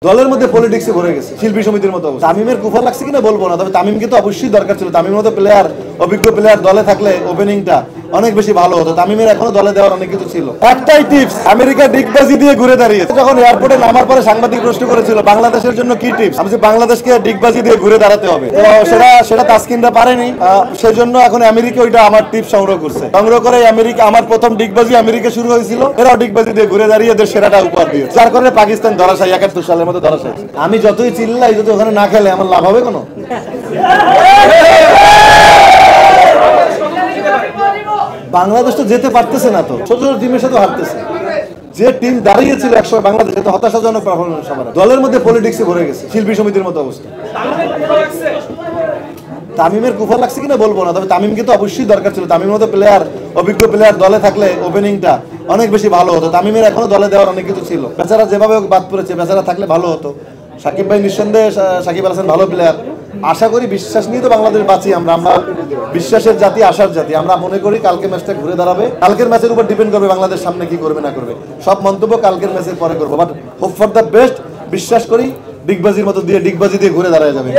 দলের মধ্যে পলিটিক্সে ভরে গেছে, শিল্পী সমিতির মতো। তামিমের কুফর লাগছে কিনা বলবো না, তবে তামিমকে তো অবশ্যই দরকার ছিল। তামিমের মতো প্লেয়ার, অভিজ্ঞ প্লেয়ার দলে থাকলে ওপেনিংটা অনেক বেশি ভালো হতো। তামিমের এখনো দলে দেওয়ার অনেক কিছু ছিল। একটাই টিপস, আমেরিকা ডিগবাজি দিয়ে ঘুরে দাঁড়িয়েছে। যখন এয়ারপোর্টে নামার পরে সাংবাদিক প্রশ্ন করেছিল বাংলাদেশের জন্য কি টিপস, আমি বাংলাদেশকে ডিগবাজি দিয়ে ঘুরে দাঁড়াতে হবে। তো সেটা তাসকিনরা পারেনি, সেজন্য এখন আমেরিকা ওইটা আমার টিপস সংগ্রহ করছে। সংগ্রহ করে আমেরিকা, আমার প্রথম ডিগবাজি আমেরিকা শুরু হয়েছিল, এরাও ডিগবাজি দিয়ে ঘুরে দাঁড়িয়ে এদের সেরাটা উপহার দিয়েছে, যার কারণে পাকিস্তান ধরাশায়ী 71 সালের মতো ধরাশায়ী। আমি যতই চিল্লাই, যদি ওখানে না খেলে আমার লাভ হবে কোনো? বাংলাদেশ তো যেতে পারতেছে না, তো ছোট ছোট টিমের সাথে হারতেছে। যে টিম দাঁড়িয়েছিল একসময় বাংলাদেশে, তো হতাশাজনক পারফরম্যান্স। দলের মধ্যে পলিটিক্সে ভরে গেছে, শিল্পী সমিতির মতো অবস্থা। তামিমের কুফর লাগছে কিনা বলবো না, তবে তামিমকে তো অবশ্যই দরকার ছিল। তামিমের মতো প্লেয়ার, অভিজ্ঞ প্লেয়ার দলে থাকলে ওপেনিংটা অনেক বেশি ভালো হতো। তামিমের এখনো দলে দেওয়ার অনেক কিছু ছিল। বেচারা যেভাবে বাদ পড়েছে, বেচারা থাকলে ভালো হতো। সাকিব ভাই নিঃসন্দেহে, সাকিব আল হাসান ভালো প্লেয়ার। আশা করি, বিশ্বাস নিয়ে তো বাংলাদেশ বাঁচি আমরা। আমরা বিশ্বাসের জাতি, আশার জাতি। আমরা মনে করি কালকে ম্যাচটা ঘুরে দাঁড়াবে। কালকের ম্যাচের উপর ডিপেন্ড করবে বাংলাদেশ সামনে কি করবে না করবে। সব মন্তব্য কালকের ম্যাচের পরে করবো, but hope for the best. বিশ্বাস করি ডিগবাজির মতো দিয়ে, ডিগবাজি দিয়ে ঘুরে দাঁড়ায় যাবে।